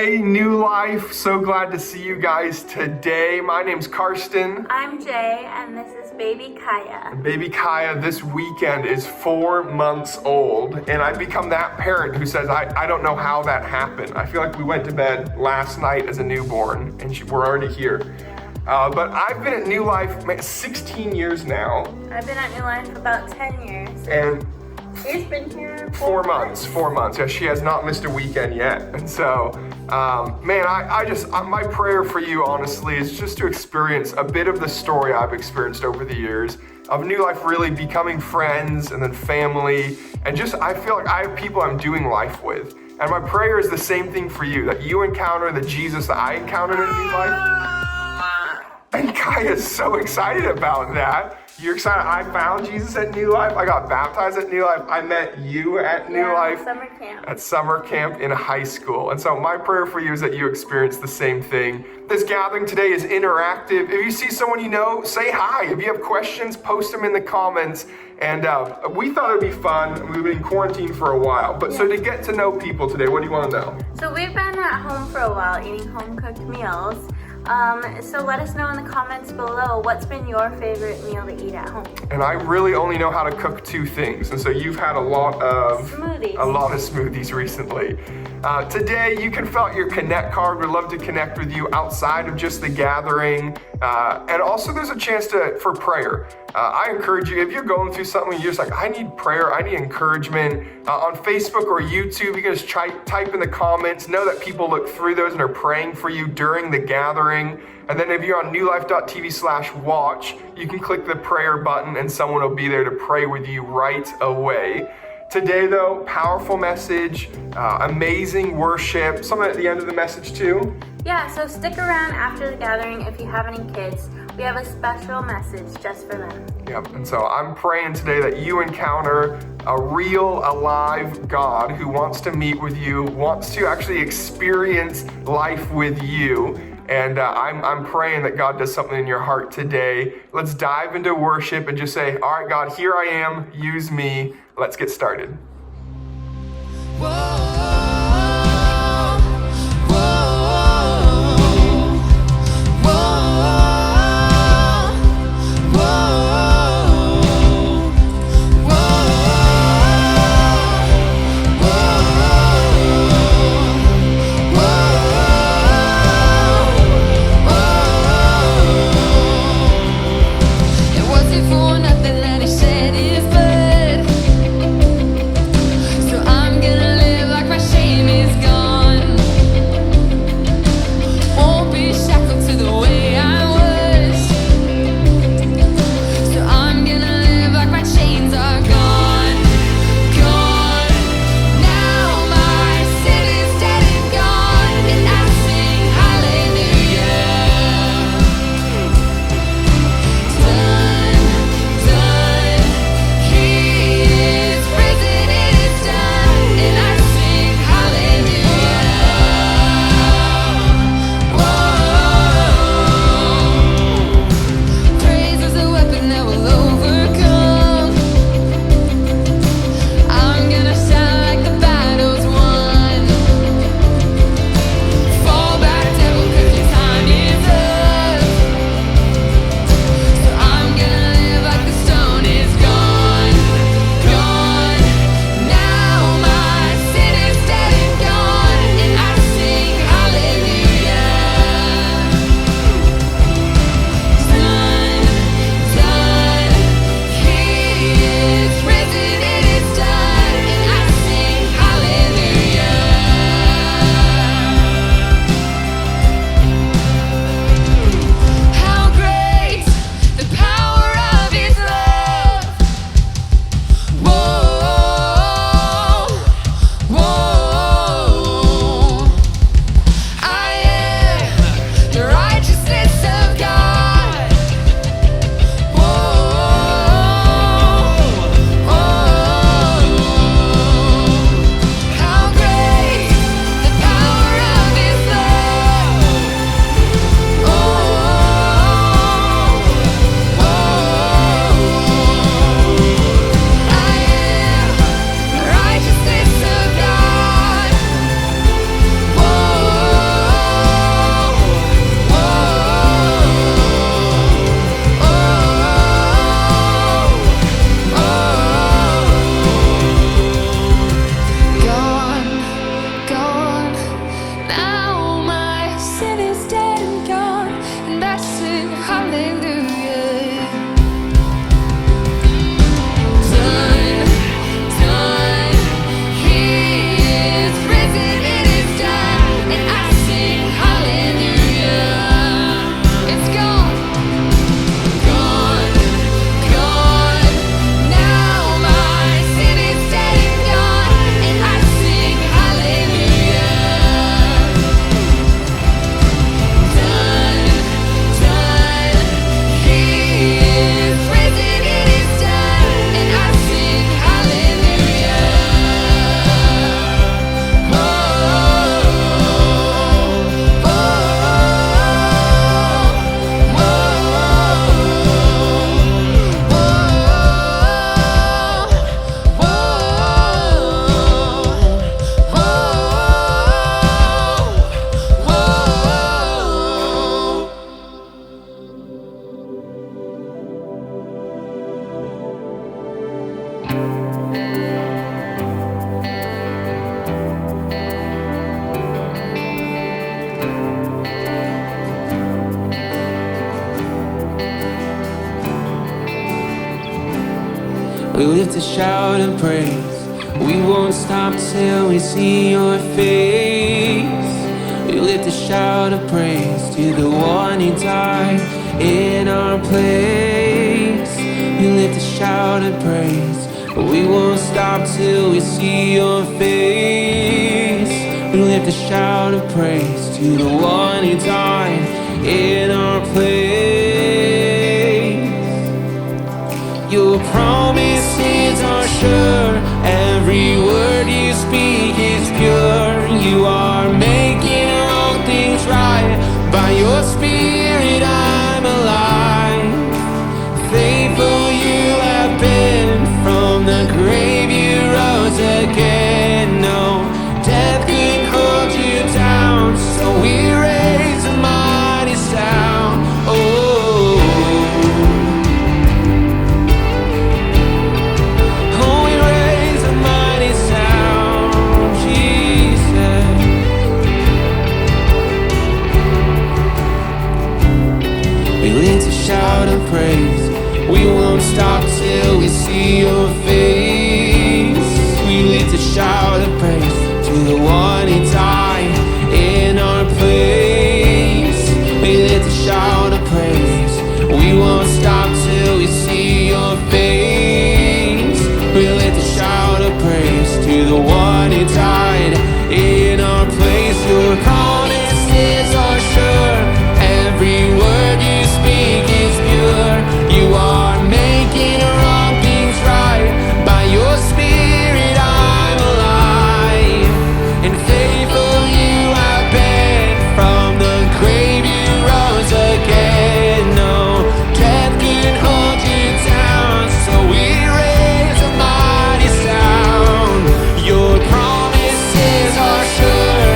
Hey, New Life, so glad to see you guys today. My name's Karsten. I'm Jay, and this is baby Kaya. Baby Kaya this weekend is 4 months old, and I've become that parent who says, I don't know how that happened. I feel like we went to bed last night as a newborn, and we're already here. But I've been at New Life 16 years now. I've been at New Life about 10 years. And She's been here 4 months. 4 months. Yeah, she has not missed a weekend yet. And so, man, my prayer for you, honestly, is just to experience a bit of the story I've experienced over the years of New Life really becoming friends and then family. And just, I feel like I have people I'm doing life with. And my prayer is the same thing for you, that you encounter the Jesus that I encountered in New Life. And Kaya's so excited about that. You're excited? I found Jesus at New Life. I got baptized at New Life. I met you at New Life. Summer camp. At summer camp in high school. And so my prayer for you is that you experience the same thing. This gathering today is interactive. If you see someone you know, say hi. If you have questions, post them in the comments. And we thought it'd be fun. We've been in quarantine for a while. But so to get to know people today, what do you want to know? So we've been at home for a while eating home-cooked meals. So let us know in the comments below what's been your favorite meal to eat at home. And I really only know how to cook 2 things. And so you've had a lot of smoothies recently. Today you can fill out your Connect card. We'd love to connect with you outside of just the gathering. And also there's a chance for prayer. I encourage you, if you're going through something, you're just like, I need prayer, I need encouragement. On Facebook or YouTube, you can just type in the comments. Know that people look through those and are praying for you during the gathering. And then if you're on newlife.tv/watch, you can click the prayer button and someone will be there to pray with you right away. Today though, powerful message, amazing worship, something at the end of the message too. Yeah, so stick around after the gathering if you have any kids. We have a special message just for them. Yep, and so I'm praying today that you encounter a real, alive God who wants to meet with you, wants to actually experience life with you. And I'm praying that God does something in your heart today. Let's dive into worship and just say, all right, God, here I am, use me. Let's get started. Whoa. We lift a shout of praise. We won't stop till we see your face. We lift a shout of praise to the one who died in our place. We lift a shout of praise. We won't stop till we see your face. We lift a shout of praise to the one who died in our place. Your promises are sure, every word you speak is pure. You are making all things right, by your spirit I'm alive. Faithful you have been, from the grave you rose again. No death can hold you down, so we raise a mighty sound. Oh, we raise a mighty sound, Jesus. We lift a shout of praise. We won't stop till we see your face. We lift a shout of praise to the one who died in our place. We lift a shout of praise. We won't stop till we see your face. We lift a shout of praise to the one who died in our place. Your promises are sure, every word you speak is pure. You are making wrong things right, by your spirit I'm alive. And faithful you have been, from the grave you rose again. No death can hold you down, so we raise a mighty sound. Your promises are sure,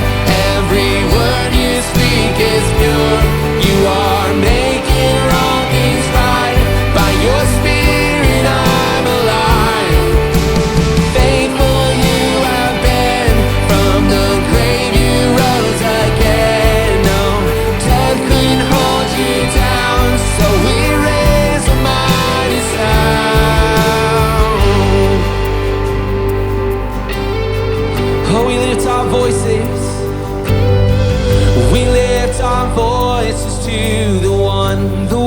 every word you speak is pure. You are making wrong things right, by your spirit I'm alive. Faithful you have been, from the grave you rose again. No death couldn't hold you down, so we raise a mighty sound. Oh, we lift our voices. We lift our voices to the one who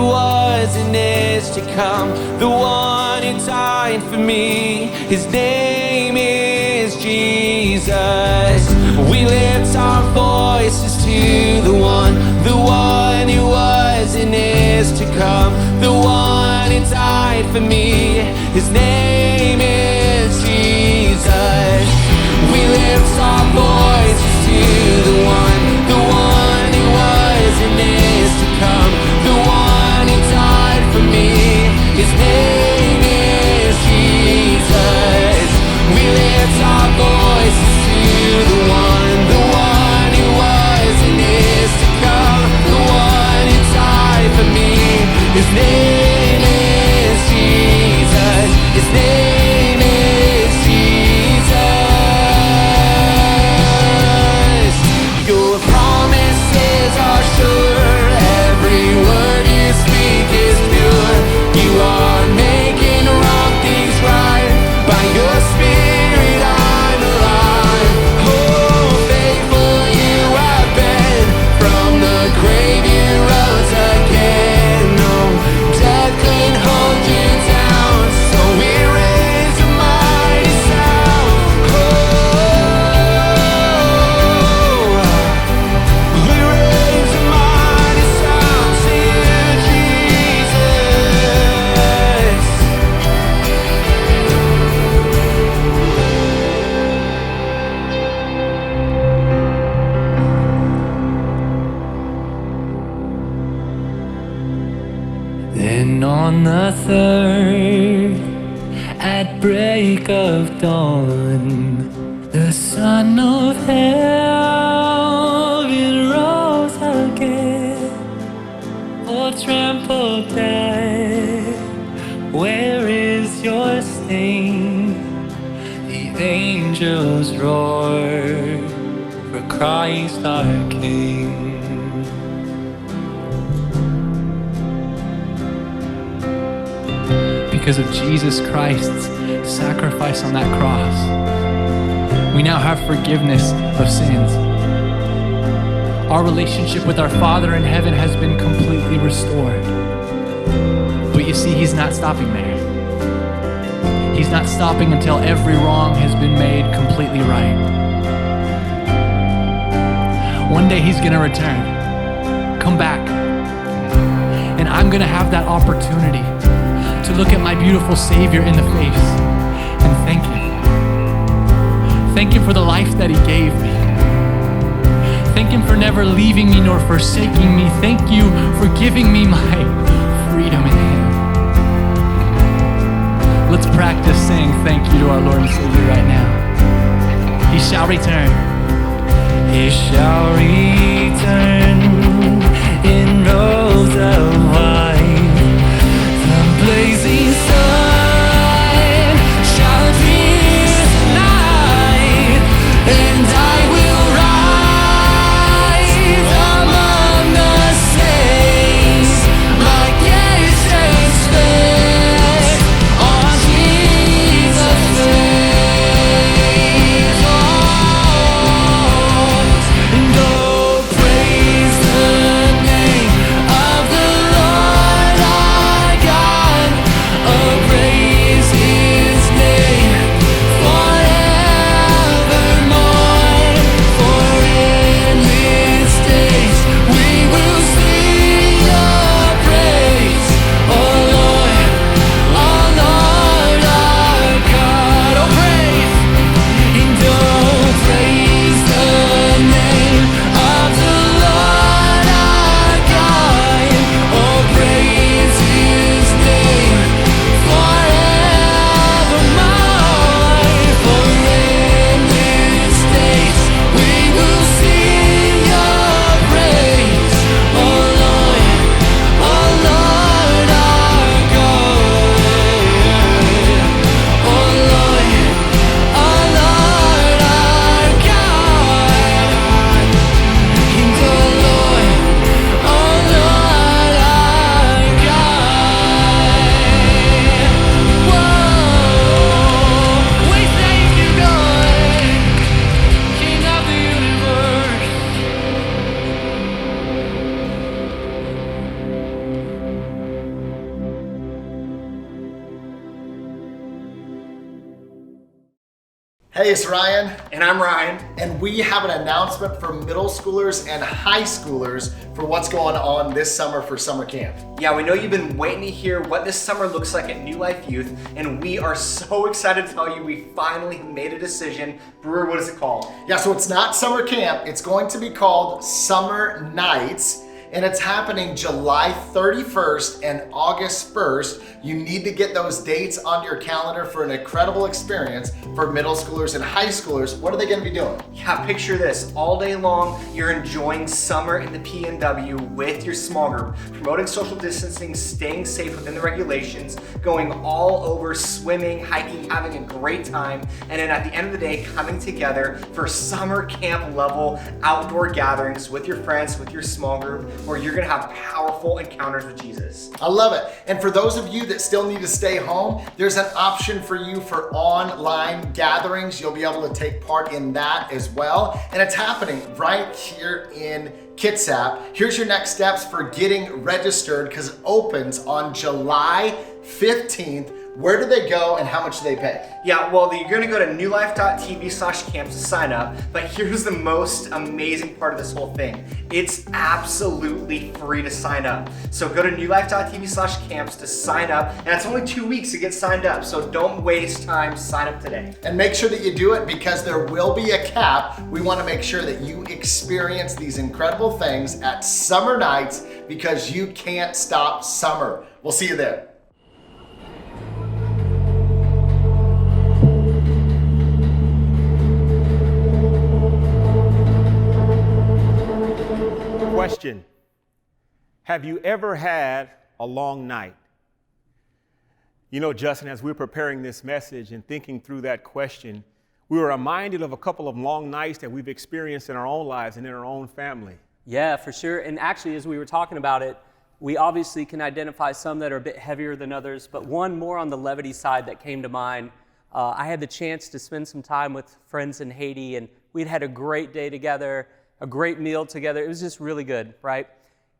was and is to come, the one who died for me. His name is Jesus. We lift our voices to the one who was and is to come, the one who died for me. His name is Jesus. We lift our voices to the one who was and is to come, the one who died for me. His name is Jesus. We lift our voices to the one who was and is to come, the one who died for me. His name is Jesus. His name is Jesus. Your promises are sure, every word you speak is pure. You are making wrong things right, by your spirit I'm alive. Oh, faithful you have been, from the grave you rose again. No death can hold you down, so we raise a mighty sound. Oh, we raise a mighty sound to you, Jesus. Then on the third, at break of dawn, the Son of Heaven rose again. Oh, trampled death, where is your sting? The angels roar for Christ our King. because of Jesus Christ's sacrifice on that cross. We now have forgiveness of sins. Our relationship with our Father in heaven has been completely restored. But you see, he's not stopping there. He's not stopping until every wrong has been made completely right. One day he's gonna return, come back, and I'm gonna have that opportunity to look at my beautiful Savior in the face and thank him. Thank him for the life that he gave me. Thank him for never leaving me nor forsaking me. Thank you for giving me my freedom in him. Let's practice saying thank you to our Lord and Savior right now. He shall return. He shall return in robes of white. The blazing sun shall pierce the night, and I will rise among the saints like ancient steps on Jesus' face. Oh, and oh, praise the name of the Lord our God. Oh, praise his name forevermore. For in his days we will sing your praise. Oh Lord our God. Oh, praise. And oh, praise the name of the Lord our God. Oh, praise his name forevermore. For in his days we will sing your praise. Oh Lord our God. Oh Lord our God. And oh Lord our God. Whoa, we thank you, God, King of the universe. Hey, it's Ryan, And I'm Ryan. and we have an announcement for middle schoolers and high schoolers for what's going on this summer for summer camp. Yeah, we know you've been waiting to hear what this summer looks like at New Life Youth, and we are so excited to tell you we finally made a decision. Brewer, what is it called? Yeah, so it's not summer camp, it's going to be called Summer Nights, and it's happening July 31st and August 1st. You need to get those dates on your calendar for an incredible experience for middle schoolers and high schoolers. What are they gonna be doing? Yeah, picture this. All day long, you're enjoying summer in the PNW with your small group, promoting social distancing, staying safe within the regulations, going all over, swimming, hiking, having a great time, and then at the end of the day, coming together for summer camp level outdoor gatherings with your friends, with your small group, where you're gonna have powerful encounters with Jesus. I love it. And for those of you that still need to stay home, there's an option for you for online gatherings. You'll be able to take part in that as well. And it's happening right here in Kitsap. Here's your next steps for getting registered because it opens on July 15th. Where do they go and how much do they pay? Yeah, well, you're gonna go to newlife.tv/camp to sign up, but here's the most amazing part of this whole thing. It's absolutely free to sign up. So go to newlife.tv/camps to sign up, and it's only 2 weeks to get signed up, so don't waste time, sign up today. And make sure that you do it because there will be a cap. We want to make sure that you experience these incredible things at Summer Nights because you can't stop summer. We'll see you there. Question: have you ever had a long night? You know, Justin, as we're preparing this message and thinking through that question, we were reminded of a couple of long nights that we've experienced in our own lives and in our own family. Yeah, for sure. And actually, as we were talking about it, we obviously can identify some that are a bit heavier than others, but one more on the levity side that came to mind. I had the chance to spend some time with friends in Haiti, and we'd had a great day together, a great meal together. It was just really good, right?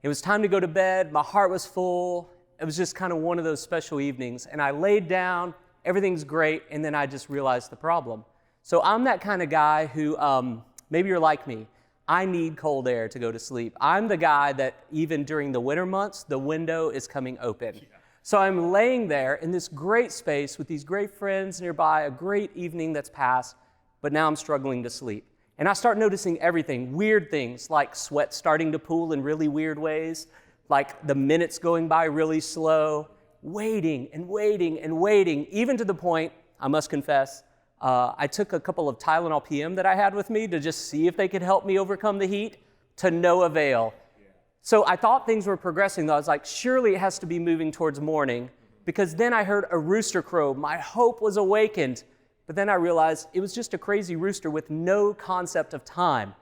It was time to go to bed. My heart was full. It was just kind of one of those special evenings. And I laid down, everything's great, and then I just realized the problem. So I'm that kind of guy who, maybe you're like me, I need cold air to go to sleep. I'm the guy that even during the winter months, the window is coming open. Yeah. So I'm laying there in this great space with these great friends nearby, a great evening that's passed, but now I'm struggling to sleep. And I start noticing everything, weird things like sweat starting to pool in really weird ways, like the minutes going by really slow, waiting and waiting and waiting, even to the point, I must confess, I took a couple of Tylenol PM that I had with me to just see if they could help me overcome the heat, to no avail. So I thought things were progressing, though. I was like, surely it has to be moving towards morning, because then I heard a rooster crow. My hope was awakened, but then I realized it was just a crazy rooster with no concept of time.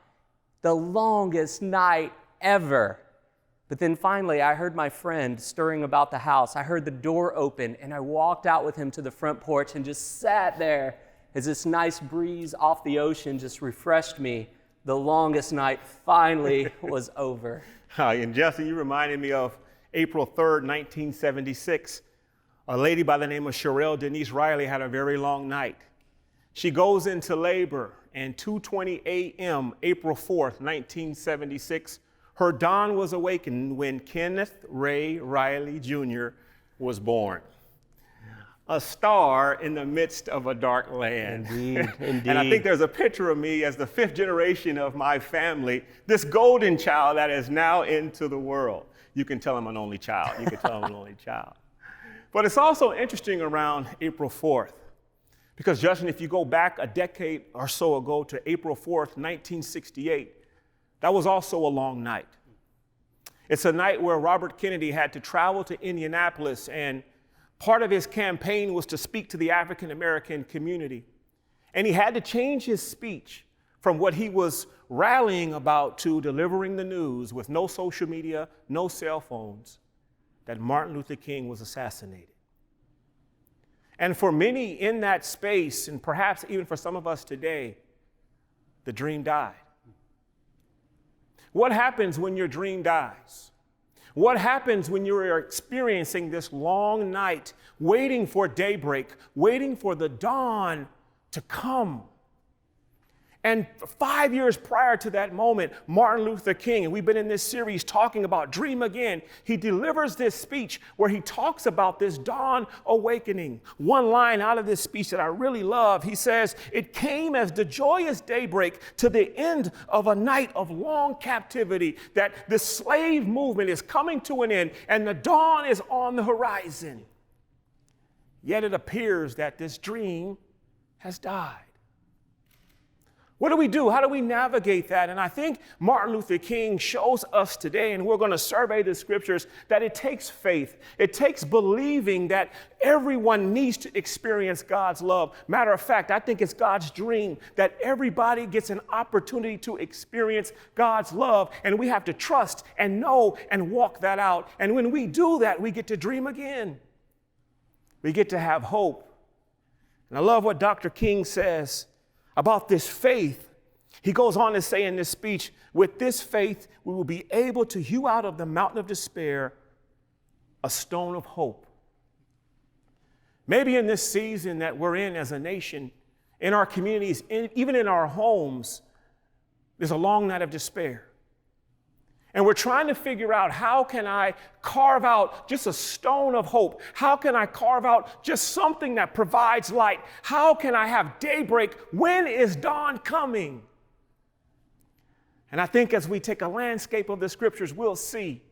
The longest night ever. But then finally, I heard my friend stirring about the house. I heard the door open, and I walked out with him to the front porch and just sat there as this nice breeze off the ocean just refreshed me. The longest night finally was over. And Justin, you reminded me of April 3rd, 1976. A lady by the name of Sherelle Denise Riley had a very long night. She goes into labor, and 2:20 a.m., April 4th, 1976, her dawn was awakened when Kenneth Ray Riley Jr. was born. A star in the midst of a dark land. Indeed, indeed. And I think there's a picture of me as the 5th generation of my family, this golden child that is now into the world. You can tell I'm an only child. You can tell I'm an only child. But it's also interesting around April 4th, because Justin, if you go back a decade or so ago to April 4th, 1968, that was also a long night. It's a night where Robert Kennedy had to travel to Indianapolis, and part of his campaign was to speak to the African American community. And he had to change his speech from what he was rallying about to delivering the news with no social media, no cell phones, that Martin Luther King was assassinated. And for many in that space, and perhaps even for some of us today, the dream died. What happens when your dream dies? What happens when you're experiencing this long night, waiting for daybreak, waiting for the dawn to come? And 5 years prior to that moment, Martin Luther King, and we've been in this series talking about Dream Again, he delivers this speech where he talks about this dawn awakening. One line out of this speech that I really love, he says, "It came as the joyous daybreak to the end of a night of long captivity, that the slave movement is coming to an end and the dawn is on the horizon. Yet it appears that this dream has died." What do we do? How do we navigate that? And I think Martin Luther King shows us today, and we're going to survey the scriptures, that it takes faith. It takes believing that everyone needs to experience God's love. Matter of fact, I think it's God's dream that everybody gets an opportunity to experience God's love, and we have to trust and know and walk that out. And when we do that, we get to dream again. We get to have hope. And I love what Dr. King says about this faith. He goes on to say in this speech, with this faith, we will be able to hew out of the mountain of despair a stone of hope. Maybe in this season that we're in as a nation, in our communities, even in our homes, there's a long night of despair. And we're trying to figure out, how can I carve out just a stone of hope? How can I carve out just something that provides light? How can I have daybreak? When is dawn coming? And I think as we take a landscape of the scriptures, we'll see,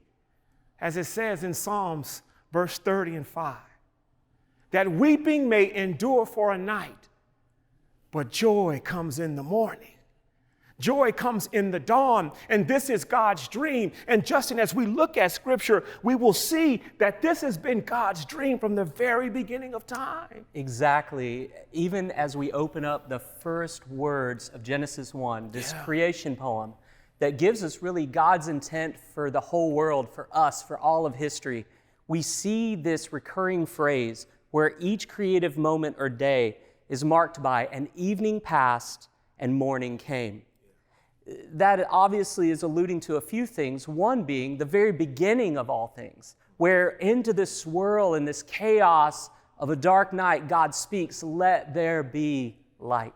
as it says in Psalms, verse 30 and 5, that weeping may endure for a night, but joy comes in the morning. Joy comes in the dawn, and this is God's dream. And Justin, as we look at Scripture, we will see that this has been God's dream from the very beginning of time. Exactly. Even as we open up the first words of Genesis 1, this creation poem, that gives us really God's intent for the whole world, for us, for all of history, we see this recurring phrase where each creative moment or day is marked by an evening passed and morning came. That obviously is alluding to a few things, one being the very beginning of all things, where into this swirl and this chaos of a dark night, God speaks, "Let there be light."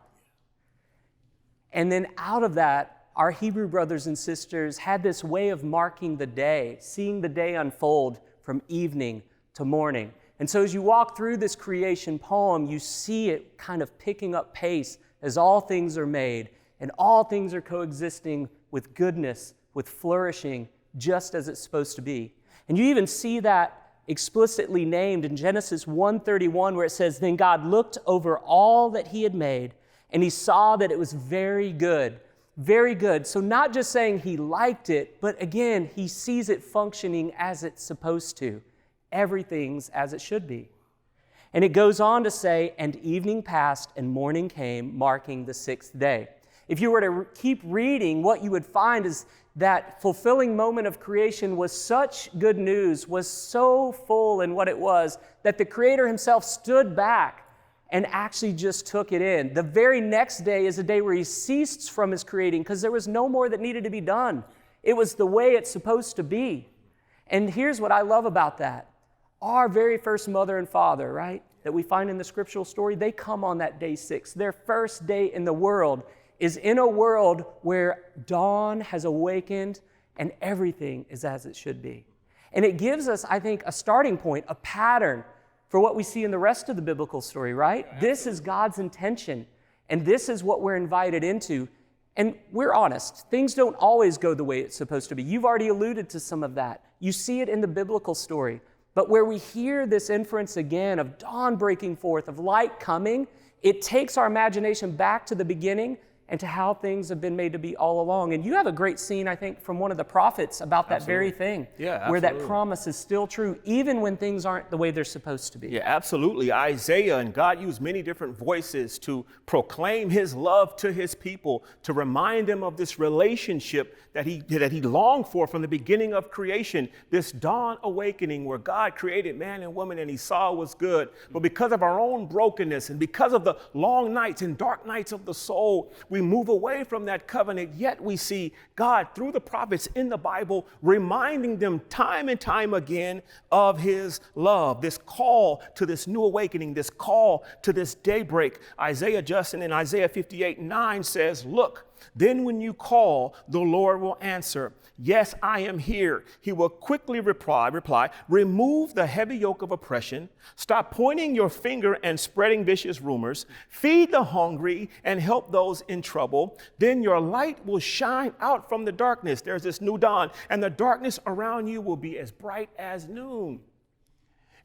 And then out of that, our Hebrew brothers and sisters had this way of marking the day, seeing the day unfold from evening to morning. And so as you walk through this creation poem, you see it kind of picking up pace as all things are made and all things are coexisting with goodness, with flourishing, just as it's supposed to be. And you even see that explicitly named in Genesis 1:31, where it says, "Then God looked over all that he had made, and he saw that it was very good." Very good. So not just saying he liked it, but again, he sees it functioning as it's supposed to. Everything's as it should be. And it goes on to say, "And evening passed and morning came, marking the sixth day." If you were to keep reading, what you would find is that fulfilling moment of creation was such good news, was so full in what it was, that the Creator himself stood back and actually just took it in. The very next day is a day where he ceased from his creating because there was no more that needed to be done. It was the way it's supposed to be. And here's what I love about that. Our very first mother and father, right, that we find in the scriptural story, they come on that day 6. Their first day in the world is in a world where dawn has awakened and everything is as it should be. And it gives us, I think, a starting point, a pattern for what we see in the rest of the biblical story, right? This is God's intention, and this is what we're invited into. And we're honest, things don't always go the way it's supposed to be. You've already alluded to some of that. You see it in the biblical story. But where we hear this inference again of dawn breaking forth, of light coming, it takes our imagination back to the beginning and to how things have been made to be all along. And you have a great scene, I think, from one of the prophets about that very thing. Yeah, where that absolutely. promise is still true, even when things aren't the way they're supposed to be. Yeah, absolutely. Isaiah, and God used many different voices to proclaim his love to his people, to remind them of this relationship that he longed for from the beginning of creation, this dawn awakening where God created man and woman and he saw it was good. But because of our own brokenness and because of the long nights and dark nights of the soul, we move away from that covenant, yet we see God through the prophets in the Bible reminding them time and time again of his love, this call to this new awakening, this call to this daybreak. Isaiah, Justin, in Isaiah 58:9 says, "Look, then when you call, the Lord will answer. Yes, I am here." He will quickly reply, "Remove the heavy yoke of oppression. Stop pointing your finger and spreading vicious rumors. Feed the hungry and help those in trouble. Then your light will shine out from the darkness." There's this new dawn, and the darkness around you will be as bright as noon.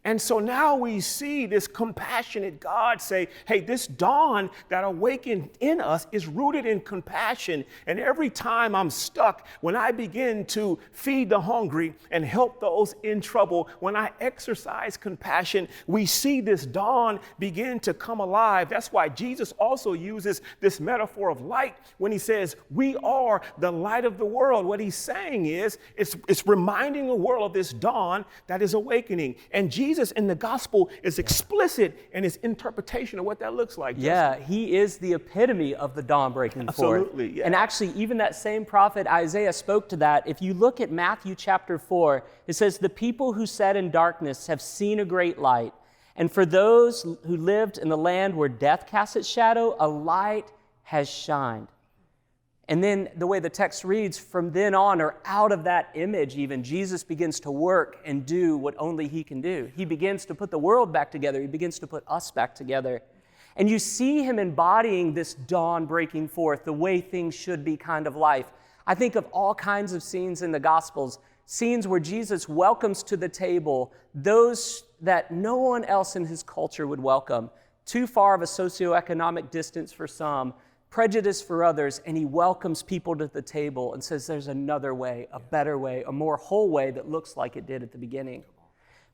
And so now we see this compassionate God say, hey, this dawn that awakened in us is rooted in compassion. And every time I'm stuck, when I begin to feed the hungry and help those in trouble, when I exercise compassion, we see this dawn begin to come alive. That's why Jesus also uses this metaphor of light when he says, we are the light of the world. What he's saying is, it's reminding the world of this dawn that is awakening. And Jesus in the gospel is explicit in his interpretation of what that looks like. Yeah, he is the epitome of the dawn breaking forth. Absolutely, yeah. And actually, even that same prophet Isaiah spoke to that. If you look at Matthew chapter 4, it says, "The people who sat in darkness have seen a great light. And for those who lived in the land where death cast its shadow, a light has shined." And then the way the text reads, from then on, or out of that image even, Jesus begins to work and do what only he can do. He begins to put the world back together. He begins to put us back together. And you see him embodying this dawn breaking forth, the way things should be kind of life. I think of all kinds of scenes in the Gospels, scenes where Jesus welcomes to the table those that no one else in his culture would welcome. Too far of a socioeconomic distance for some, prejudice for others, and he welcomes people to the table and says there's another way, a better way, a more whole way that looks like it did at the beginning.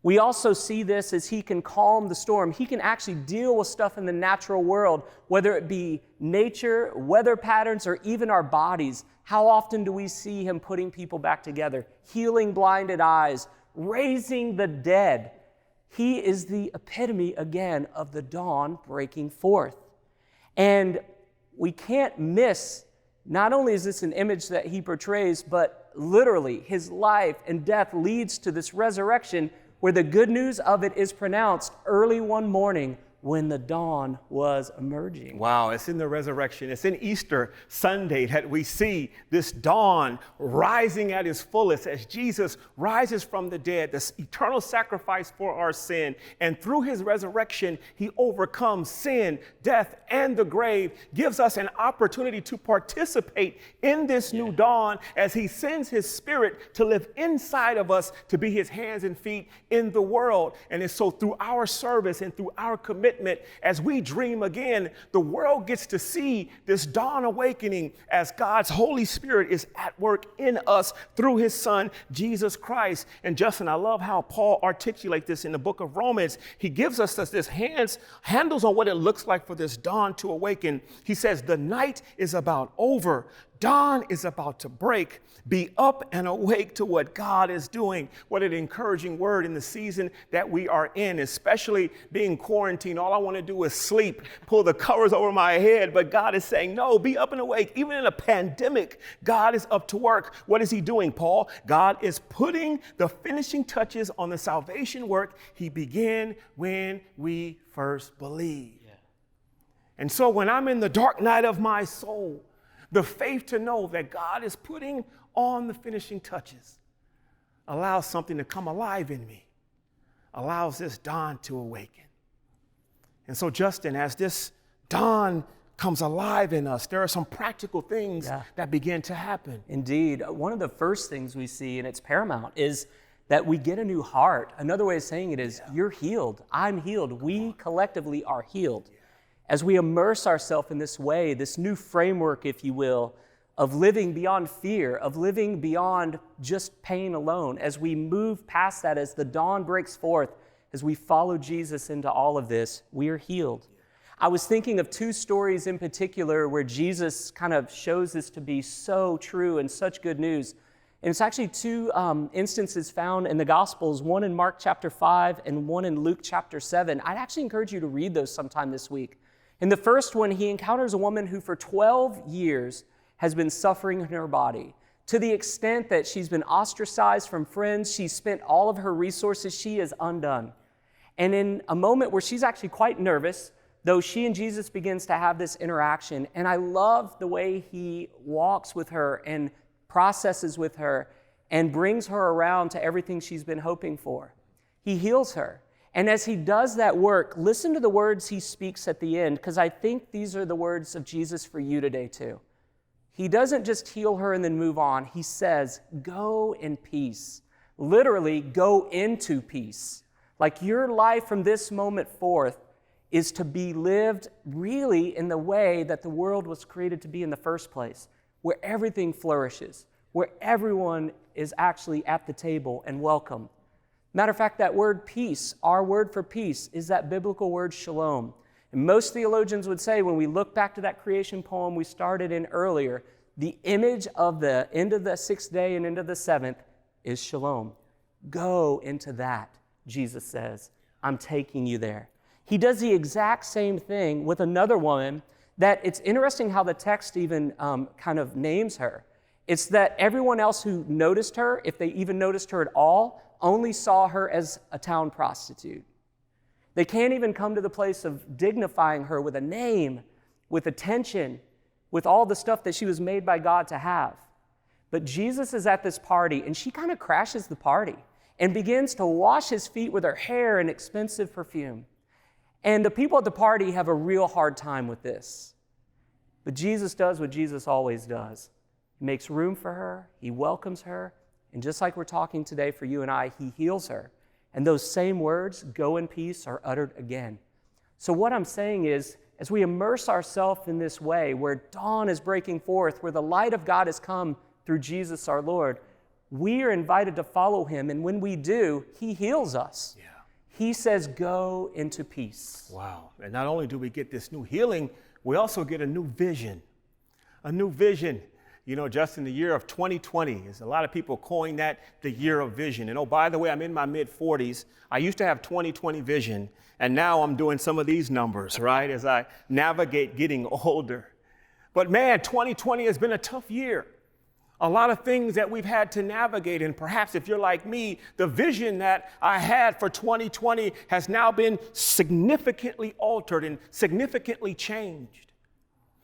We also see this as he can calm the storm. He can actually deal with stuff in the natural world, whether it be nature, weather patterns, or even our bodies. How often do we see him putting people back together, healing blinded eyes, raising the dead? He is the epitome, again, of the dawn breaking forth. And we can't miss, not only is this an image that he portrays, but literally his life and death leads to this resurrection where the good news of it is pronounced early one morning when the dawn was emerging. Wow, it's in the resurrection. It's in Easter Sunday that we see this dawn rising at its fullest as Jesus rises from the dead, this eternal sacrifice for our sin. And through his resurrection, he overcomes sin, death, and the grave, gives us an opportunity to participate in this new dawn as he sends his Spirit to live inside of us, to be his hands and feet in the world. And it's so through our service and through our commitment, as we dream again, the world gets to see this dawn awakening as God's Holy Spirit is at work in us through his Son, Jesus Christ. And Justin, I love how Paul articulates this in the book of Romans. He gives us this handles on what it looks like for this dawn to awaken. He says, the night is about over. Dawn is about to break. Be up and awake to what God is doing. What an encouraging word in the season that we are in, especially being quarantined. All I want to do is sleep, pull the covers over my head. But God is saying, no, be up and awake. Even in a pandemic, God is up to work. What is he doing, Paul? God is putting the finishing touches on the salvation work he began when we first believed. Yeah. And so when I'm in the dark night of my soul, the faith to know that God is putting on the finishing touches allows something to come alive in me, allows this dawn to awaken. And so, Justin, as this dawn comes alive in us, there are some practical things that begin to happen. Indeed. One of the first things we see, and it's paramount, is that we get a new heart. Another way of saying it is, you're healed, I'm healed, we collectively are healed. As we immerse ourselves in this way, this new framework, if you will, of living beyond fear, of living beyond just pain alone, as we move past that, as the dawn breaks forth, as we follow Jesus into all of this, we are healed. I was thinking of two stories in particular where Jesus kind of shows this to be so true and such good news. And it's actually two instances found in the Gospels, one in Mark chapter 5 and one in Luke chapter 7. I'd actually encourage you to read those sometime this week. In the first one, he encounters a woman who for 12 years has been suffering in her body to the extent that she's been ostracized from friends. She's spent all of her resources. She is undone. And in a moment where she's actually quite nervous, though she and Jesus begins to have this interaction, and I love the way he walks with her and processes with her and brings her around to everything she's been hoping for. He heals her. And as he does that work, listen to the words he speaks at the end, because I think these are the words of Jesus for you today too. He doesn't just heal her and then move on. He says, go in peace. Literally, go into peace. Like your life from this moment forth is to be lived really in the way that the world was created to be in the first place, where everything flourishes, where everyone is actually at the table and welcome. Matter of fact, that word peace, our word for peace, is that biblical word shalom. And most theologians would say, when we look back to that creation poem we started in earlier, the image of the end of the sixth day and into the seventh is shalom. Go into that, Jesus says. I'm taking you there. He does the exact same thing with another woman that it's interesting how the text even kind of names her. It's that everyone else who noticed her, if they even noticed her at all, only saw her as a town prostitute. They can't even come to the place of dignifying her with a name, with attention, with all the stuff that she was made by God to have. But Jesus is at this party, and she kind of crashes the party and begins to wash his feet with her hair and expensive perfume. And the people at the party have a real hard time with this. But Jesus does what Jesus always does. He makes room for her, he welcomes her, and just like we're talking today for you and I, he heals her. And those same words, go in peace, are uttered again. So what I'm saying is, as we immerse ourselves in this way, where dawn is breaking forth, where the light of God has come through Jesus our Lord, we are invited to follow him. And when we do, he heals us. Yeah. He says, go into peace. Wow. And not only do we get this new healing, we also get a new vision. A new vision. You know, Justin, the year of 2020, is a lot of people coin that the year of vision. And oh, by the way, I'm in my mid-40s. I used to have 20/20 vision, and now I'm doing some of these numbers, right, as I navigate getting older. But man, 2020 has been a tough year. A lot of things that we've had to navigate, and perhaps if you're like me, the vision that I had for 2020 has now been significantly altered and significantly changed.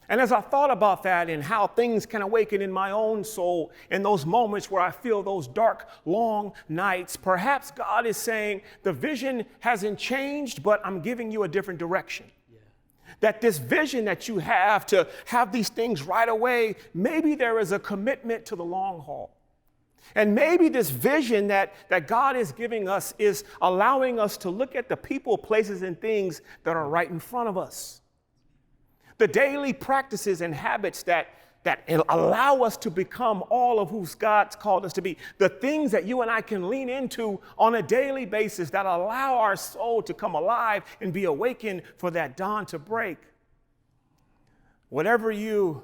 And as I thought about that and how things can awaken in my own soul in those moments where I feel those dark, long nights, perhaps God is saying the vision hasn't changed, but I'm giving you a different direction. That this vision that you have to have these things right away, maybe there is a commitment to the long haul. And maybe this vision that God is giving us is allowing us to look at the people, places, and things that are right in front of us. The daily practices and habits that allow us to become all of who God's called us to be. The things that you and I can lean into on a daily basis that allow our soul to come alive and be awakened for that dawn to break. Whatever you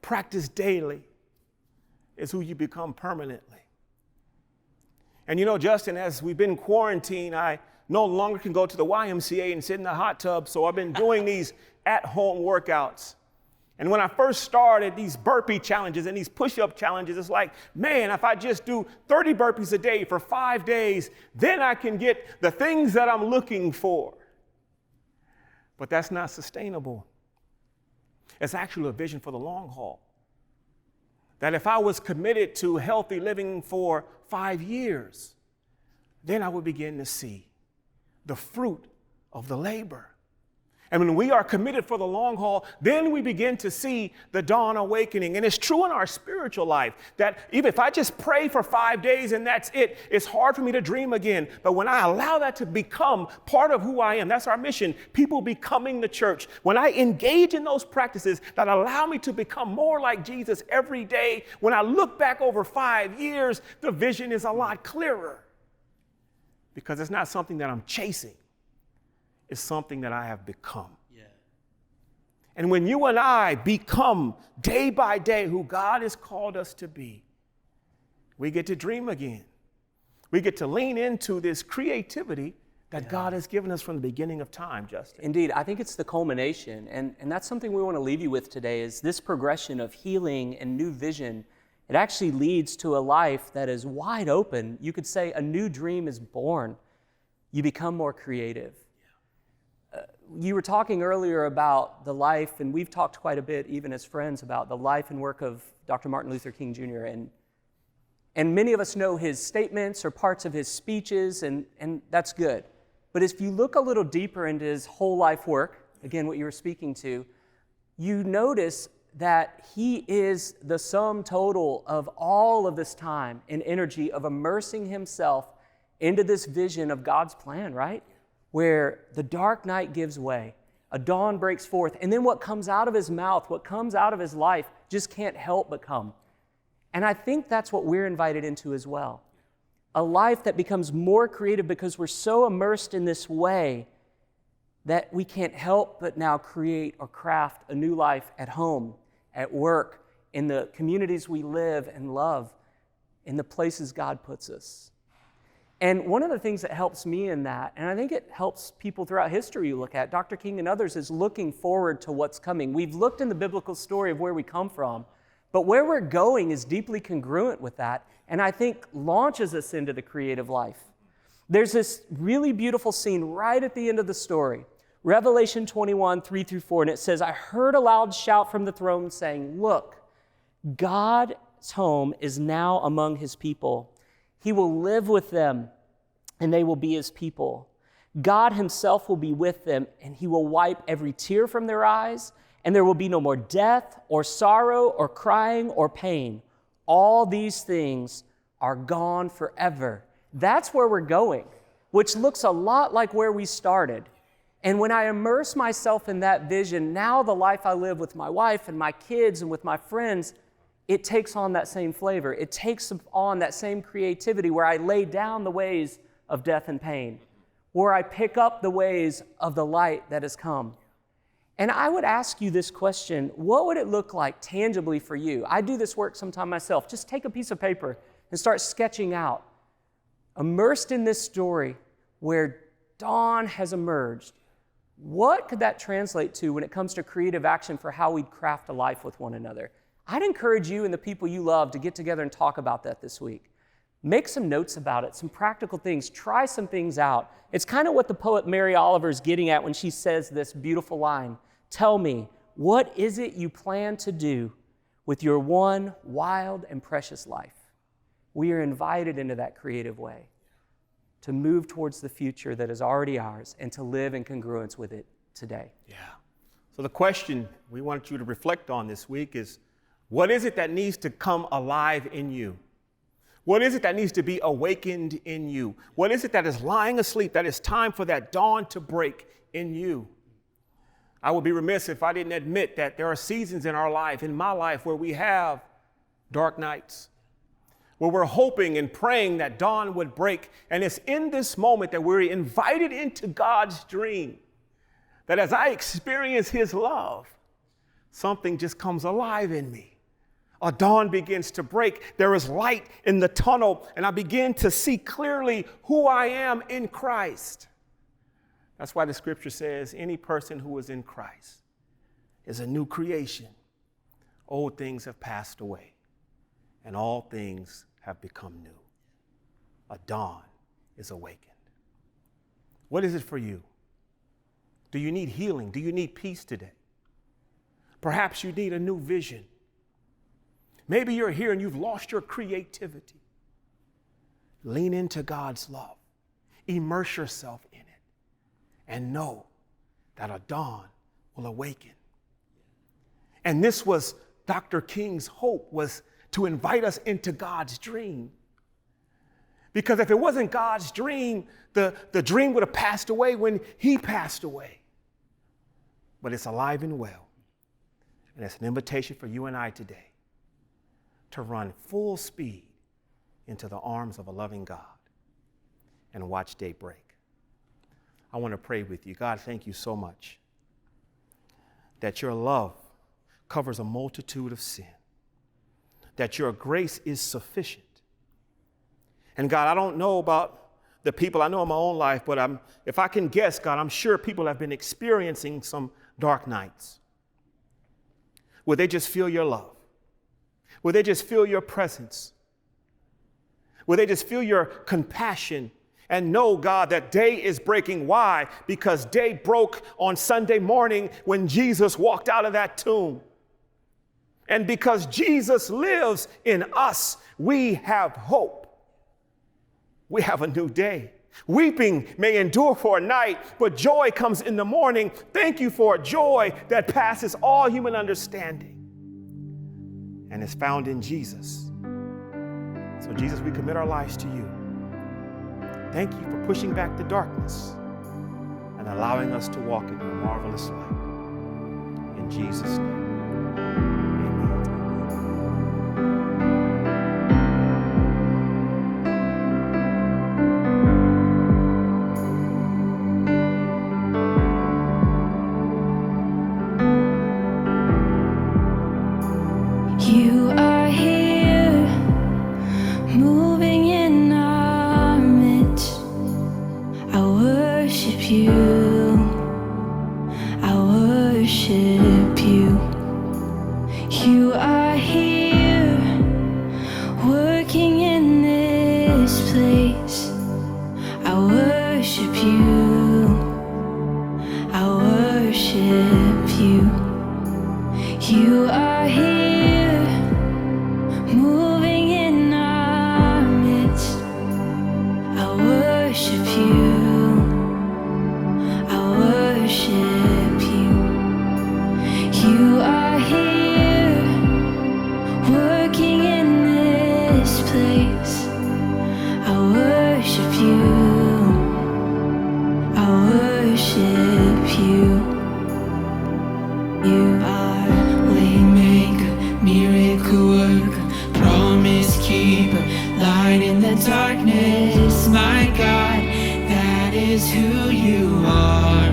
practice daily is who you become permanently. And you know, Justin, as we've been quarantined, I no longer can go to the YMCA and sit in the hot tub, so I've been doing these at-home workouts. And when I first started these burpee challenges and these push-up challenges, it's like, man, if I just do 30 burpees a day for 5 days, then I can get the things that I'm looking for. But that's not sustainable. It's actually a vision for the long haul. That if I was committed to healthy living for 5 years, then I would begin to see the fruit of the labor. And when we are committed for the long haul, then we begin to see the dawn awakening. And it's true in our spiritual life that even if I just pray for 5 days and that's it, it's hard for me to dream again. But when I allow that to become part of who I am, that's our mission, people becoming the church. When I engage in those practices that allow me to become more like Jesus every day, when I look back over 5 years, the vision is a lot clearer. Because it's not something that I'm chasing. It's something that I have become. Yeah. And when you and I become day by day who God has called us to be, we get to dream again. We get to lean into this creativity that God has given us from the beginning of time, Justin. Indeed, I think it's the culmination. And that's something we want to leave you with today is this progression of healing and new vision. It actually leads to a life that is wide open. You could say a new dream is born. You become more creative. You were talking earlier about the life, and we've talked quite a bit, even as friends, about the life and work of Dr. Martin Luther King Jr. And many of us know his statements or parts of his speeches, and that's good. But if you look a little deeper into his whole life work, again, what you were speaking to, you notice that he is the sum total of all of this time and energy of immersing himself into this vision of God's plan, right? Where the dark night gives way, a dawn breaks forth, and then what comes out of his mouth, what comes out of his life, just can't help but come. And I think that's what we're invited into as well. A life that becomes more creative because we're so immersed in this way that we can't help but now create or craft a new life at home, at work, in the communities we live and love, in the places God puts us. And one of the things that helps me in that, and I think it helps people throughout history you look at, Dr. King and others, is looking forward to what's coming. We've looked in the biblical story of where we come from, but where we're going is deeply congruent with that, and I think launches us into the creative life. There's this really beautiful scene right at the end of the story, Revelation 21, 3-4, and it says, I heard a loud shout from the throne saying, look, God's home is now among his people. He will live with them, and they will be his people. God himself will be with them, and he will wipe every tear from their eyes, and there will be no more death or sorrow or crying or pain. All these things are gone forever. That's where we're going, which looks a lot like where we started. And when I immerse myself in that vision, now the life I live with my wife and my kids and with my friends, it takes on that same flavor. It takes on that same creativity where I lay down the ways of death and pain, where I pick up the ways of the light that has come. And I would ask you this question: what would it look like tangibly for you? I do this work sometime myself. Just take a piece of paper and start sketching out, immersed in this story where dawn has emerged. What could that translate to when it comes to creative action for how we'd craft a life with one another? I'd encourage you and the people you love to get together and talk about that this week. Make some notes about it, some practical things. Try some things out. It's kind of what the poet Mary Oliver is getting at when she says this beautiful line: tell me, what is it you plan to do with your one wild and precious life? We are invited into that creative way to move towards the future that is already ours and to live in congruence with it today. Yeah. So the question we want you to reflect on this week is, what is it that needs to come alive in you? What is it that needs to be awakened in you? What is it that is lying asleep, that is time for that dawn to break in you? I would be remiss if I didn't admit that there are seasons in our life, in my life, where we have dark nights, where we're hoping and praying that dawn would break. And it's in this moment that we're invited into God's dream, that as I experience His love, something just comes alive in me. A dawn begins to break. There is light in the tunnel, and I begin to see clearly who I am in Christ. That's why the scripture says any person who is in Christ is a new creation. Old things have passed away, and all things have become new. A dawn is awakened. What is it for you? Do you need healing? Do you need peace today? Perhaps you need a new vision. Maybe you're here and you've lost your creativity. Lean into God's love. Immerse yourself in it. And know that a dawn will awaken. And this was Dr. King's hope, was to invite us into God's dream. Because if it wasn't God's dream, the dream would have passed away when He passed away. But it's alive and well. And it's an invitation for you and I today to run full speed into the arms of a loving God and watch day break. I want to pray with you. God, thank you so much that your love covers a multitude of sin, that your grace is sufficient. And God, I don't know about the people I know in my own life, but if I can guess, God, I'm sure people have been experiencing some dark nights where they just feel your love, where they just feel your presence, where they just feel your compassion and know, God, that day is breaking. Why? Because day broke on Sunday morning when Jesus walked out of that tomb. And because Jesus lives in us, we have hope. We have a new day. Weeping may endure for a night, but joy comes in the morning. Thank you for a joy that passes all human understanding and is found in Jesus. So Jesus, we commit our lives to you. Thank you for pushing back the darkness and allowing us to walk in your marvelous light. In Jesus' name. You are here, moving in our midst. I worship you. I worship you. You are here, working in this place. I worship you. I worship you. You are here, moving in our midst. I worship you. I worship you. You are here, working in this place. I worship you. I worship you. You are waymaker, miracle worker. is who you are.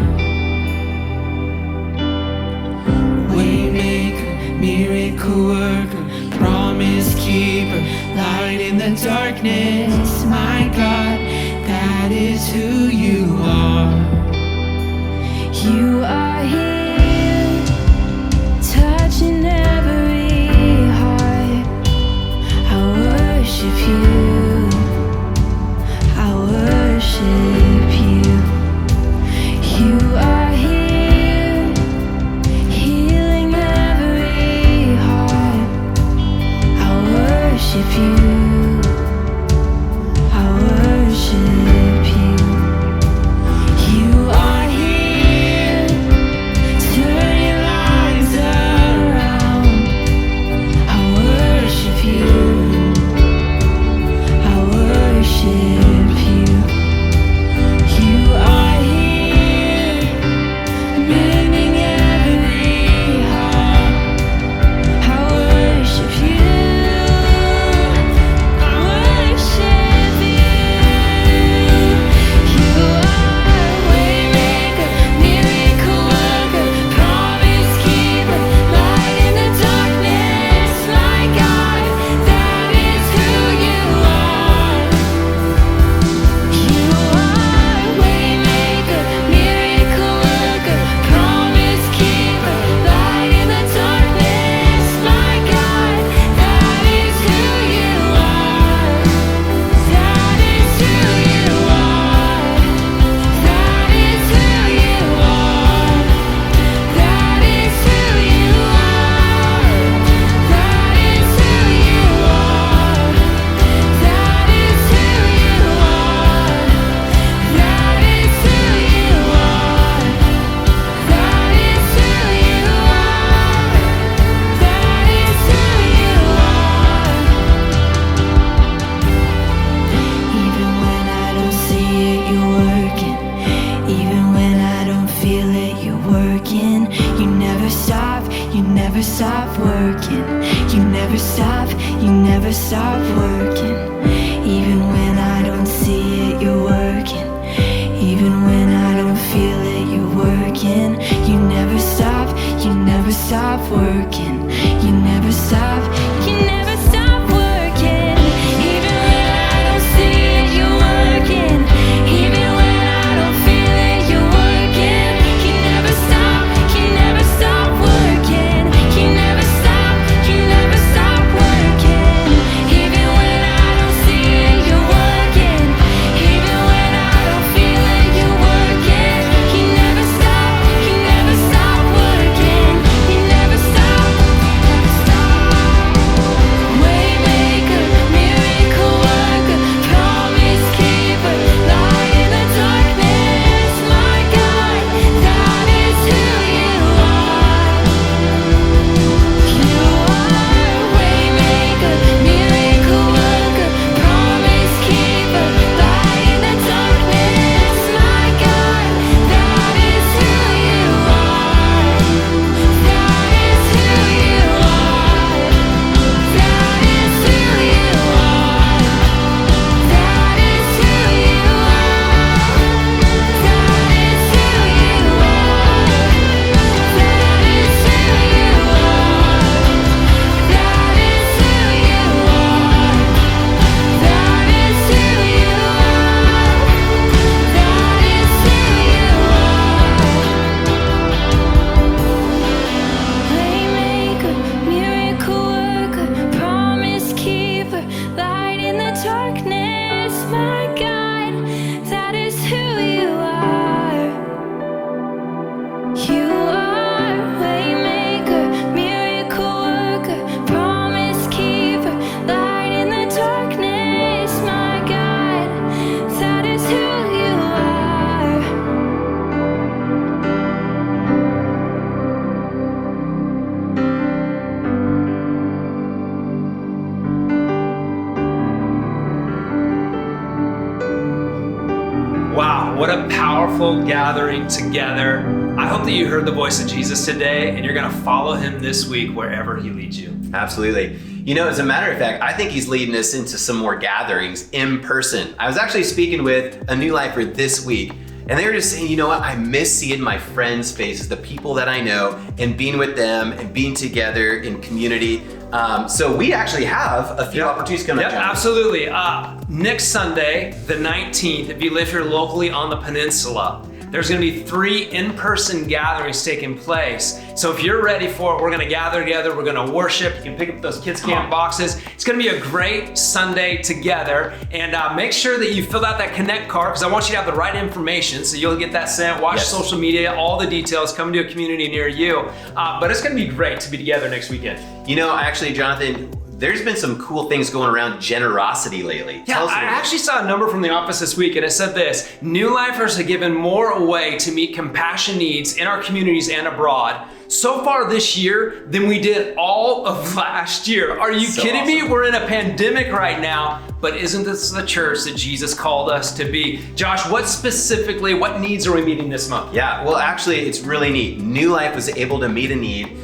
Waymaker, miracle worker, promise keeper, light in the darkness. My God, that is who you are. You are here, touching every heart. I worship you, I worship you. You are here, healing every heart. I worship you, I worship you. You are here, turning lives around. I worship you, I worship you. You are here, mending every heart. I worship you, I worship you. You are waymaker, miracle worker, promise keeper, light in the darkness. My God, that is who you are. You are waymaker, miracle worker, promise keeper, light in the darkness. My God, that is who you are. That is who you are. That is who you are. That is who you are. That is who you are. That is who you are. That is who you are. That is who you are. That is who you are. Even when I don't see it, you're working. Even when I don't feel it, you're working. You never stop, you never stop working. You never stop, you never stop working. Even when I don't see it, you're working. Even when I don't feel it, you're working. You never stop, you never stop working. You never stop, you never stop working. Even when I don't see it, you're working. Even when I don't feel it, you're working. You never stop, you never stop working. You never stop, you never stop working. Even when I don't see it, you're working. Even when I don't feel it, you're working. You never stop, you never stop working. You never stop, never stop. Waymaker, miracle worker, promise keeper, light in the darkness. My God, that is who you are. You are waymaker, miracle worker, promise keeper, light in the darkness. My God, that is who you are. That is who you are. That is who you are. That is who you are. That is who you are. That is who you are. That is who you are. That is who you are. That is who you are. Waymaker, miracle worker, promise keeper, light in the darkness. My God, that is who you are. You are waymaker, miracle worker, promise keeper, light in the darkness. My God, that is who you are. Wow, what a powerful gathering together. I hope that you heard the voice of Jesus today and you're going to follow him this week wherever he leads you. Absolutely. You know, as a matter of fact, I think he's leading us into some more gatherings in person. I was actually speaking with a New Lifer this week And they were just saying, you know what, I miss seeing my friends' faces, the people that I know, and being with them and being together in community. So we actually have a few opportunities coming up. Yep, absolutely. Next Sunday, the 19th, if you live here locally on the peninsula, there's going to be 3 in-person gatherings taking place. So if you're ready for it, we're going to gather together. We're going to worship. You can pick up those kids' camp boxes. It's going to be a great Sunday together. And make sure that you fill out that Connect card, because I want you to have the right information. So you'll get that sent. Watch social media, all the details. Come to a community near you. But it's going to be great to be together next weekend. You know, actually, Jonathan, there's been some cool things going around generosity lately. Yeah, I actually saw a number from the office this week, and it said this: New Lifers have given more away to meet compassion needs in our communities and abroad so far this year than we did all of last year. Are you kidding me? We're in a pandemic right now, but isn't this the church that Jesus called us to be? Josh, what needs are we meeting this month? Yeah, well, actually, it's really neat. New Life was able to meet a need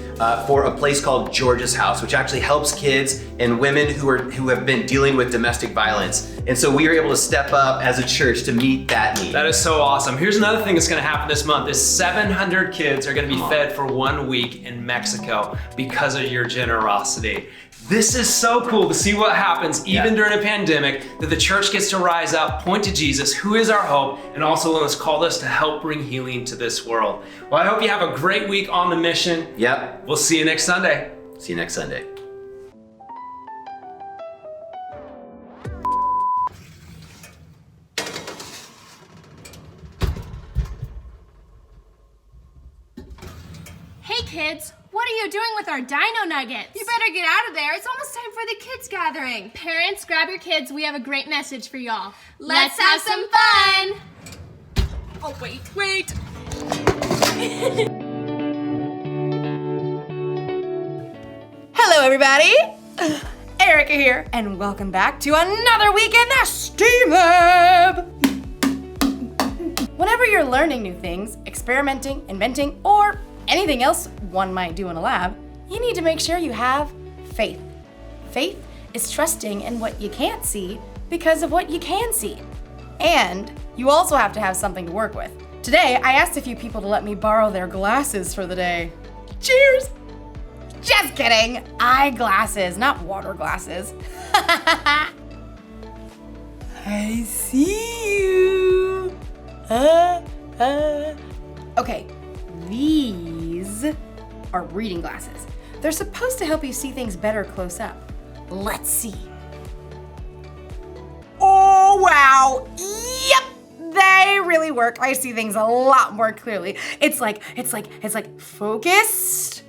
for a place called George's House, which actually helps kids and women who have been dealing with domestic violence. And so we were able to step up as a church to meet that need. That is so awesome. Here's another thing that's going to happen this month is 700 kids are going to be fed for 1 week in Mexico because of your generosity. This is so cool to see what happens even during a pandemic, that the church gets to rise up, point to Jesus, who is our hope, and also one that's called us to help bring healing to this world. Well, I hope you have a great week on the mission. Yep. We'll see you next Sunday. See you next Sunday. Hey kids, what are you doing with our dino nuggets? You better get out of there. It's almost time for the kids gathering. Parents, grab your kids. We have a great message for y'all. Let's have some fun. Oh, wait. Hello, everybody. Erica here, and welcome back to another week in the STEAM Lab. Whenever you're learning new things, experimenting, inventing, or anything else one might do in a lab, you need to make sure you have faith. Faith is trusting in what you can't see because of what you can see. And you also have to have something to work with. Today, I asked a few people to let me borrow their glasses for the day. Cheers! Just kidding. Eyeglasses, not water glasses. I see you. Okay, these are reading glasses. They're supposed to help you see things better close up. Let's see. Oh, wow. Yep, they really work. I see things a lot more clearly. It's like focused,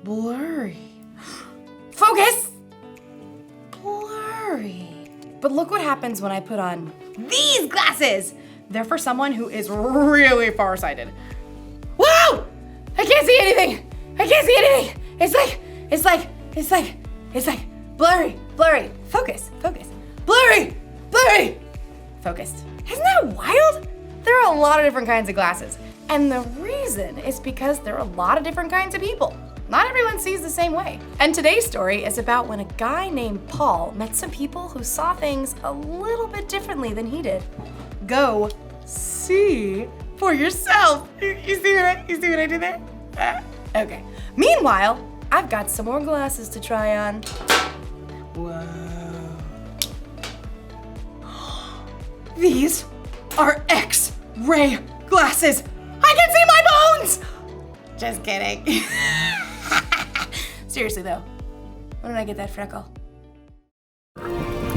blurry. Focus, blurry. But look what happens when I put on these glasses. They're for someone who is really farsighted. Wow! I can't see anything. I can't see anything. It's like blurry. Focus. Blurry. Focused. Isn't that wild? There are a lot of different kinds of glasses. And the reason is because there are a lot of different kinds of people. Not everyone sees the same way. And today's story is about when a guy named Paul met some people who saw things a little bit differently than he did. Go see for yourself. You see what I did there? Okay. Meanwhile, I've got some more glasses to try on. Whoa. These are X-ray glasses. I can see my bones! Just kidding. Seriously though, when did I get that freckle?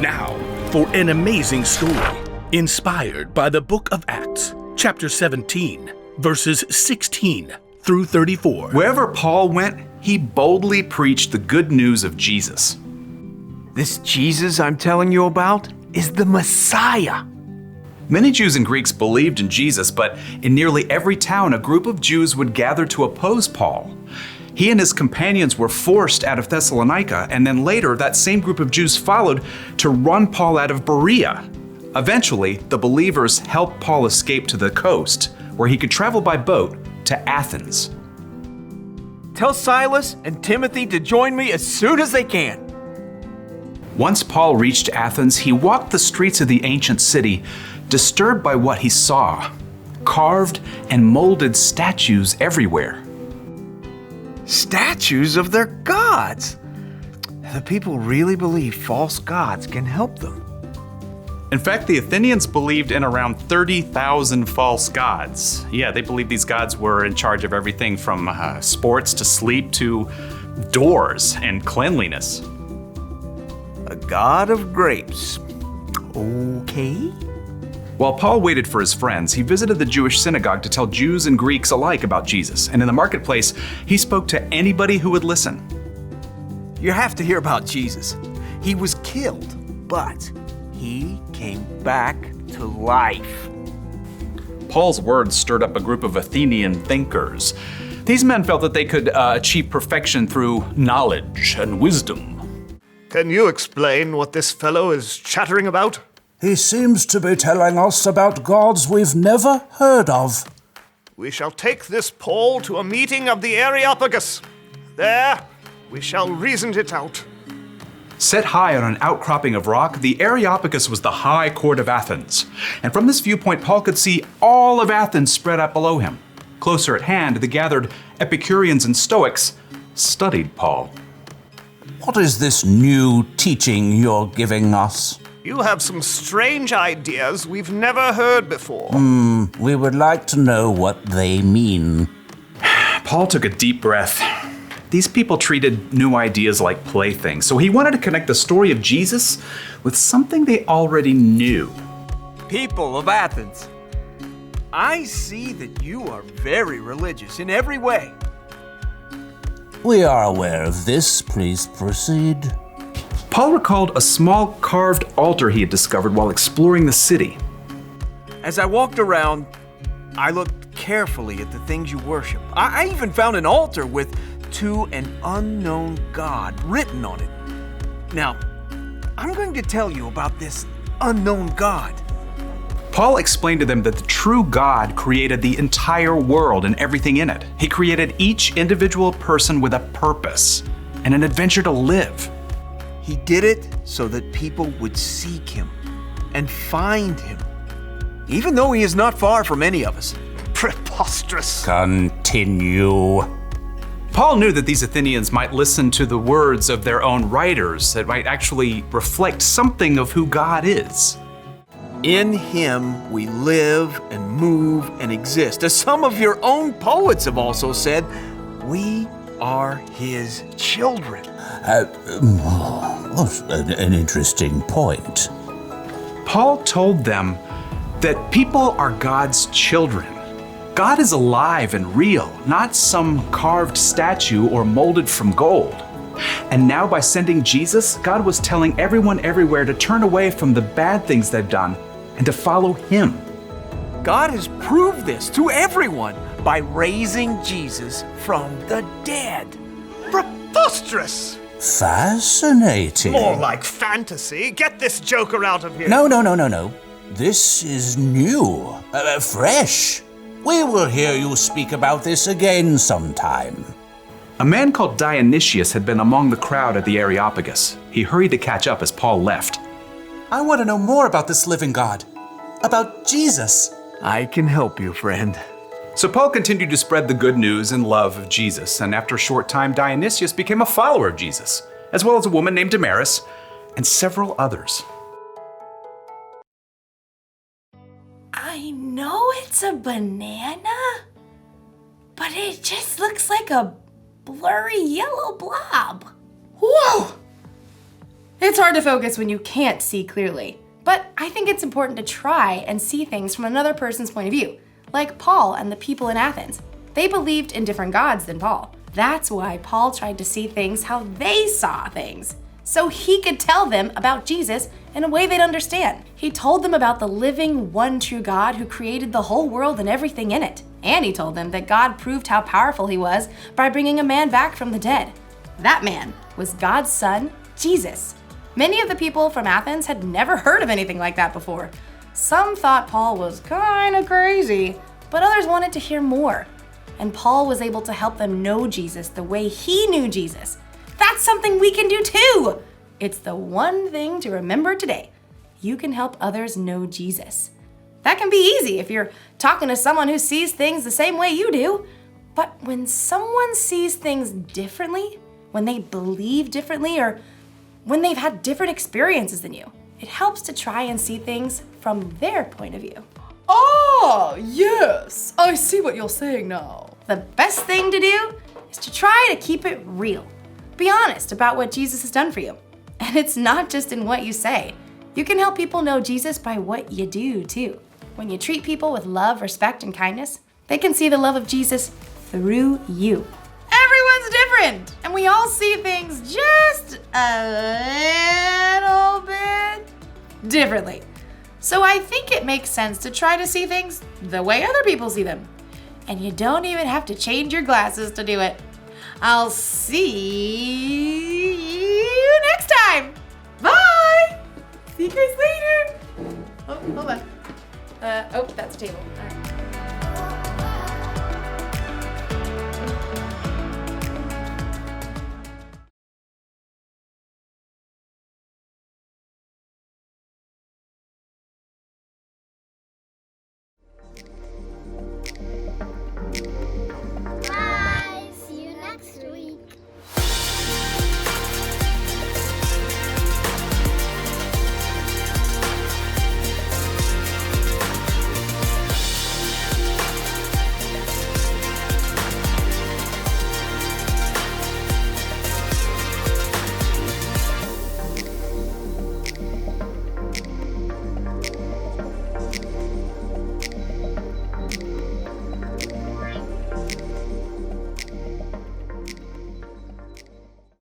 Now, for an amazing story inspired by the book of Acts, chapter 17, verses 16 through 34. Wherever Paul went, he boldly preached the good news of Jesus. This Jesus I'm telling you about is the Messiah. Many Jews and Greeks believed in Jesus, but in nearly every town, a group of Jews would gather to oppose Paul. He and his companions were forced out of Thessalonica, and then later that same group of Jews followed to run Paul out of Berea. Eventually, the believers helped Paul escape to the coast, where he could travel by boat to Athens. Tell Silas and Timothy to join me as soon as they can. Once Paul reached Athens, he walked the streets of the ancient city, disturbed by what he saw. carved and molded statues everywhere. Statues of their gods. The people really believe false gods can help them. In fact, the Athenians believed in around 30,000 false gods. Yeah, they believed these gods were in charge of everything from sports to sleep to doors and cleanliness. A god of grapes. Okay. While Paul waited for his friends, he visited the Jewish synagogue to tell Jews and Greeks alike about Jesus. And in the marketplace, he spoke to anybody who would listen. You have to hear about Jesus. He was killed, but he came back to life. Paul's words stirred up a group of Athenian thinkers. These men felt that they could achieve perfection through knowledge and wisdom. Can you explain what this fellow is chattering about? He seems to be telling us about gods we've never heard of. We shall take this Paul to a meeting of the Areopagus. There, we shall reason it out. Set high on an outcropping of rock, the Areopagus was the high court of Athens. And from this viewpoint, Paul could see all of Athens spread out below him. Closer at hand, the gathered Epicureans and Stoics studied Paul. What is this new teaching you're giving us? You have some strange ideas we've never heard before. We would like to know what they mean. Paul took a deep breath. These people treated new ideas like playthings, so he wanted to connect the story of Jesus with something they already knew. People of Athens, I see that you are very religious in every way. We are aware of this. Please proceed. Paul recalled a small carved altar he had discovered while exploring the city. As I walked around, I looked carefully at the things you worship. I even found an altar with "To an unknown God" written on it. Now, I'm going to tell you about this unknown God. Paul explained to them that the true God created the entire world and everything in it. He created each individual person with a purpose and an adventure to live. He did it so that people would seek him and find him, even though he is not far from any of us. Preposterous. Continue. Paul knew that these Athenians might listen to the words of their own writers that might actually reflect something of who God is. In him we live and move and exist. As some of your own poets have also said, we are his children. An interesting point. Paul told them that people are God's children. God is alive and real, not some carved statue or molded from gold. And now by sending Jesus, God was telling everyone everywhere to turn away from the bad things they've done and to follow him. God has proved this to everyone by raising Jesus from the dead. Preposterous! Fascinating. More like fantasy. Get this joker out of here. No. This is new, fresh. We will hear you speak about this again sometime. A man called Dionysius had been among the crowd at the Areopagus. He hurried to catch up as Paul left. I want to know more about this living God, about Jesus. I can help you, friend. So Paul continued to spread the good news and love of Jesus, and after a short time, Dionysius became a follower of Jesus, as well as a woman named Damaris and several others. I know it's a banana, but it just looks like a blurry yellow blob. Whoa! It's hard to focus when you can't see clearly, but I think it's important to try and see things from another person's point of view, like Paul and the people in Athens. They believed in different gods than Paul. That's why Paul tried to see things how they saw things, so he could tell them about Jesus in a way they'd understand. He told them about the living, one true God who created the whole world and everything in it. And he told them that God proved how powerful he was by bringing a man back from the dead. That man was God's son, Jesus. Many of the people from Athens had never heard of anything like that before. Some thought Paul was kinda crazy, but others wanted to hear more. And Paul was able to help them know Jesus the way he knew Jesus. That's something we can do too! It's the one thing to remember today. You can help others know Jesus. That can be easy if you're talking to someone who sees things the same way you do. But when someone sees things differently, when they believe differently, or when they've had different experiences than you, it helps to try and see things from their point of view. Oh, yes, I see what you're saying now. The best thing to do is to try to keep it real. Be honest about what Jesus has done for you. And it's not just in what you say. You can help people know Jesus by what you do, too. When you treat people with love, respect, and kindness, they can see the love of Jesus through you. Everyone's different, and we all see things just a little bit differently. So I think it makes sense to try to see things the way other people see them. And you don't even have to change your glasses to do it. I'll see you next time. Bye. See you guys later. Oh, hold on. Oh, that's a table. All right.